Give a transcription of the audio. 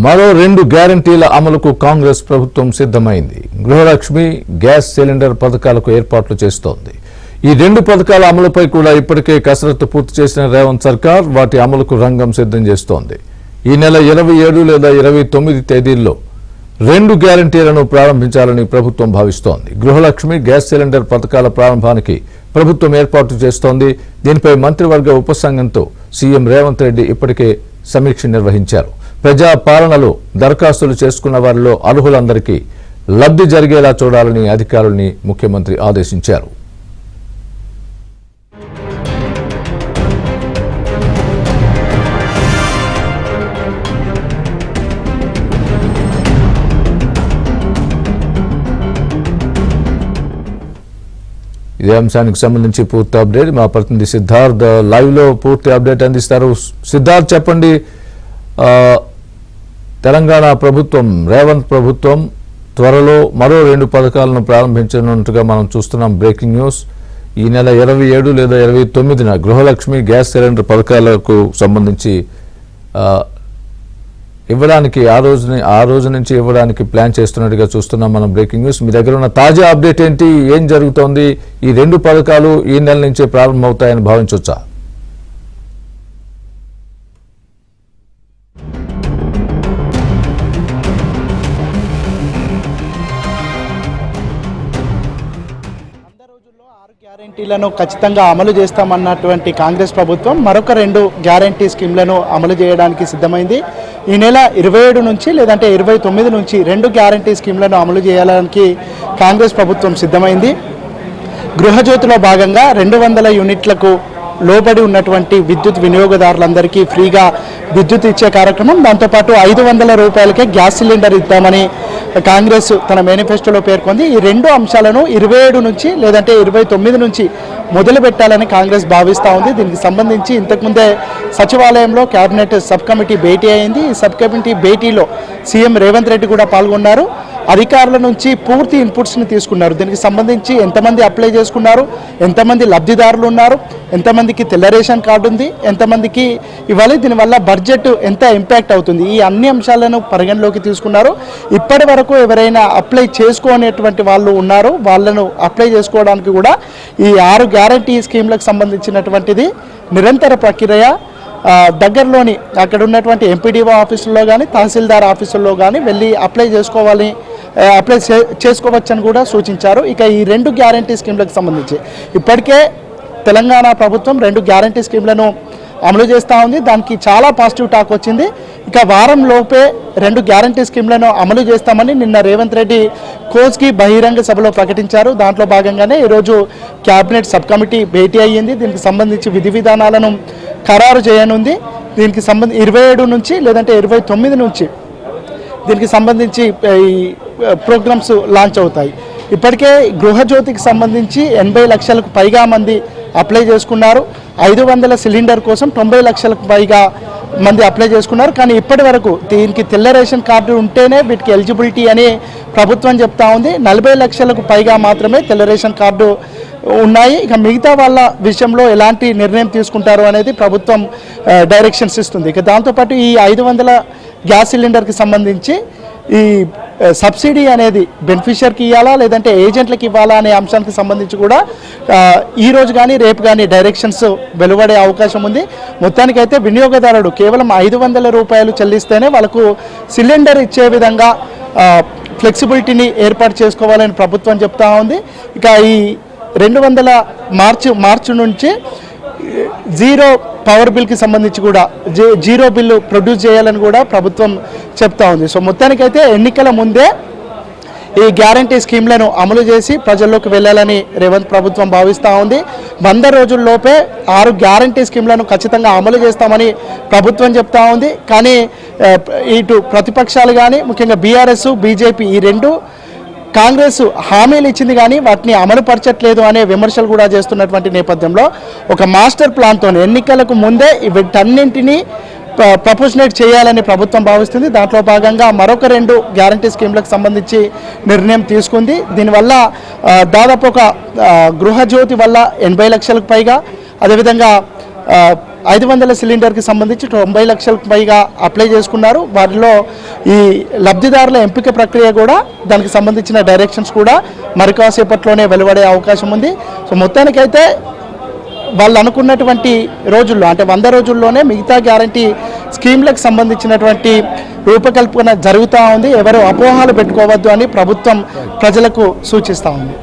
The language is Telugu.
మరో 2 గ్యారంటీల అమలుకు కాంగ్రెస్ ప్రభుత్వం సిద్ధమైంది. గృహలక్ష్మి, గ్యాస్ సిలిండర్ పథకాలకు ఏర్పాట్లు చేస్తోంది. ఈ 2 పథకాల అమలుపై కూడా ఇప్పటికే కసరత్తు పూర్తి చేసిన రేవంత్ సర్కార్ వాటి అమలుకు రంగం సిద్ధం చేస్తోంది. ఈ నెల 27 లేదా 29 తేదీల్లో 2 గ్యారంటీలను ప్రారంభించాలని ప్రభుత్వం భావిస్తోంది. గృహలక్ష్మి, గ్యాస్ సిలిండర్ పథకాల ప్రారంభానికి ప్రభుత్వం ఏర్పాటు చేస్తోంది. దీనిపై మంత్రివర్గ ఉపసంఘంతో సీఎం రేవంత్ రెడ్డి ఇప్పటికే సమీక్ష నిర్వహించారు. ప్రజా పాలనలో దరఖాస్తులు చేసుకున్న వారిలో అర్హులందరికీ లబ్ధి జరిగేలా చూడాలని అధికారుల్ని ముఖ్యమంత్రి ఆదేశించారు. ఇదే అంశానికి సంబంధించి పూర్తి అప్డేట్ మా ప్రతినిధి సిద్ధార్థ్ లైవ్ లో పూర్తి అప్డేట్ అందిస్తారు. సిద్ధార్థ్, చెప్పండి. తెలంగాణ ప్రభుత్వం, రేవంత్ ప్రభుత్వం త్వరలో మరో 2 పథకాలను ప్రారంభించనున్నట్టుగా మనం చూస్తున్నాం. Breaking news. ఈ నెల 27 లేదా 29న గృహలక్ష్మి, గ్యాస్ సిలిండర్ పథకాలకు సంబంధించి ఇవ్వడానికి ఆ రోజు నుంచి ఇవ్వడానికి ప్లాన్ చేస్తున్నట్టుగా చూస్తున్నాం మనం. Breaking news. మీ దగ్గర ఉన్న తాజా అప్డేట్ ఏంటి? ఏం జరుగుతోంది? ఈ 2 పథకాలు ఈ నెల నుంచే ప్రారంభమవుతాయని భావించవచ్చా? గ్యారెంటీలను ఖచ్చితంగా అమలు చేస్తామన్నటువంటి కాంగ్రెస్ ప్రభుత్వం మరొక 2 గ్యారెంటీ స్కీమ్లను అమలు చేయడానికి సిద్ధమైంది. ఈ నెల 27 నుంచి లేదంటే 29 నుంచి 2 గ్యారెంటీ స్కీమ్లను అమలు చేయడానికి కాంగ్రెస్ ప్రభుత్వం సిద్ధమైంది. గృహజ్యోతిలో భాగంగా 200 యూనిట్లకు లోబడి ఉన్నటువంటి విద్యుత్ వినియోగదారులందరికీ ఫ్రీగా విద్యుత్ ఇచ్చే కార్యక్రమం, దాంతోపాటు 500 రూపాయలకే గ్యాస్ సిలిండర్ ఇద్దామని కాంగ్రెస్ తన మేనిఫెస్టోలో పేర్కొంది. ఈ 2 అంశాలను 27 నుంచి లేదంటే 29 నుంచి మొదలు పెట్టాలని కాంగ్రెస్ భావిస్తూ ఉంది. దీనికి సంబంధించి ఇంతకుముందే సచివాలయంలో కేబినెట్ సబ్ కమిటీ భేటీ అయింది. ఈ సబ్ కమిటీ భేటీలో సీఎం రేవంత్ రెడ్డి కూడా పాల్గొన్నారు. అధికారుల నుంచి పూర్తి ఇన్పుట్స్ని తీసుకున్నారు. దీనికి సంబంధించి ఎంతమంది అప్లై చేసుకున్నారు, ఎంతమంది లబ్ధిదారులు ఉన్నారు, ఎంతమందికి తెల్ల రేషన్ కార్డు ఉంది, ఎంతమందికి ఇవ్వాలి, దీనివల్ల బడ్జెట్ ఎంత ఇంపాక్ట్ అవుతుంది, ఈ అన్ని అంశాలను పరిగణలోకి తీసుకున్నారు. ఇప్పటి వరకు ఎవరైనా అప్లై చేసుకోనేటువంటి వాళ్ళు ఉన్నారో వాళ్ళను అప్లై చేసుకోవడానికి కూడా ఈ 6 గ్యారంటీ స్కీమ్లకు సంబంధించినటువంటిది నిరంతర ప్రక్రియ. దగ్గరలోని అక్కడ ఉన్నటువంటి ఎంపీడీఓ ఆఫీసుల్లో కానీ తహసీల్దార్ ఆఫీసుల్లో కానీ వెళ్ళి అప్లై చేసుకోవచ్చని కూడా సూచించారు. ఇక ఈ 2 గ్యారంటీ స్కీమ్లకు సంబంధించి ఇప్పటికే తెలంగాణ ప్రభుత్వం 2 గ్యారంటీ స్కీమ్లను అమలు చేస్తూ ఉంది. దానికి చాలా పాజిటివ్ టాక్ వచ్చింది. ఇక వారం లోపే 2 గ్యారంటీ స్కీమ్లను అమలు చేస్తామని నిన్న రేవంత్ రెడ్డి కోస్గి బహిరంగ సభలో ప్రకటించారు. దాంట్లో భాగంగానే ఈరోజు క్యాబినెట్ సబ్ కమిటీ భేటీ అయ్యింది. దీనికి సంబంధించి విధి విధానాలను ఖరారు చేయనుంది. దీనికి సంబంధించి 27 నుంచి లేదంటే 29 నుంచి దీనికి సంబంధించి ఈ ప్రోగ్రామ్స్ లాంచ్ అవుతాయి. ఇప్పటికే గృహజ్యోతికి సంబంధించి 80 లక్షలకు పైగా మంది అప్లై చేసుకున్నారు. 500 సిలిండర్ కోసం 90 లక్షలకు పైగా మంది అప్లై చేసుకున్నారు. కానీ ఇప్పటి వరకు దీనికి తెల్ల రేషన్ కార్డు ఉంటేనే వీటికి ఎలిజిబిలిటీ అని ప్రభుత్వం చెప్తా ఉంది. 40 లక్షలకు పైగా మాత్రమే తెల్ల రేషన్ కార్డు ఉన్నాయి. ఇక మిగతా వాళ్ళ విషయంలో ఎలాంటి నిర్ణయం తీసుకుంటారు అనేది ప్రభుత్వం డైరెక్షన్స్ ఇస్తుంది. ఇక దాంతోపాటు ఈ 500 గ్యాస్ సిలిండర్కి సంబంధించి ఈ సబ్సిడీ అనేది బెనిఫిషియర్కి ఇవ్వాలా లేదంటే ఏజెంట్లకు ఇవ్వాలా అనే అంశానికి సంబంధించి కూడా ఈరోజు కానీ రేపు కానీ డైరెక్షన్స్ వెలువడే అవకాశం ఉంది. మొత్తానికైతే వినియోగదారుడు కేవలం 500 రూపాయలు చెల్లిస్తేనే వాళ్ళకు సిలిండర్ ఇచ్చే విధంగా ఫ్లెక్సిబిలిటీని ఏర్పాటు చేసుకోవాలని ప్రభుత్వం చెప్తా ఉంది. ఇక ఈ 200 మార్చి నుంచి 0 పవర్ బిల్కి సంబంధించి కూడా 0 బిల్లు ప్రొడ్యూస్ చేయాలని కూడా ప్రభుత్వం చెప్తా ఉంది. సో మొత్తానికైతే ఎన్నికల ముందే ఈ గ్యారంటీ స్కీమ్లను అమలు చేసి ప్రజల్లోకి వెళ్ళాలని రేవంత్ ప్రభుత్వం భావిస్తూ ఉంది. 100 రోజుల్లోపే 6 గ్యారంటీ స్కీమ్లను ఖచ్చితంగా అమలు చేస్తామని ప్రభుత్వం చెప్తా ఉంది. కానీ ఇటు ప్రతిపక్షాలు కానీ ముఖ్యంగా బీఆర్ఎస్, బీజేపీ ఈ 2 కాంగ్రెస్ హామీలు ఇచ్చింది కానీ వాటిని అమలుపరచట్లేదు అనే విమర్శలు కూడా చేస్తున్నటువంటి నేపథ్యంలో ఒక మాస్టర్ ప్లాన్తో ఎన్నికలకు ముందే వీటన్నింటినీ ప్రపోజనేట్ చేయాలని ప్రభుత్వం భావిస్తుంది. దాంట్లో భాగంగా మరొక 2 గ్యారంటీ స్కీమ్లకు సంబంధించి నిర్ణయం తీసుకుంది. దీనివల్ల దాదాపు ఒక గృహజ్యోతి వల్ల 80 లక్షలకు పైగా, అదేవిధంగా 500 సిలిండర్కి సంబంధించి 90 లక్షలకు పైగా అప్లై చేసుకున్నారు. వారిలో ఈ లబ్ధిదారుల ఎంపిక ప్రక్రియ కూడా దానికి సంబంధించిన డైరెక్షన్స్ కూడా మరి కాసేపట్లోనే వెలువడే అవకాశం ఉంది. సో మొత్తానికైతే వాళ్ళు అనుకున్నటువంటి రోజుల్లో అంటే 100 రోజుల్లోనే మిగతా గ్యారంటీ స్కీమ్లకు సంబంధించినటువంటి రూపకల్పన జరుగుతూ ఉంది. ఎవరు అపోహలు పెట్టుకోవద్దు అని ప్రభుత్వం ప్రజలకు సూచిస్తూ ఉంది.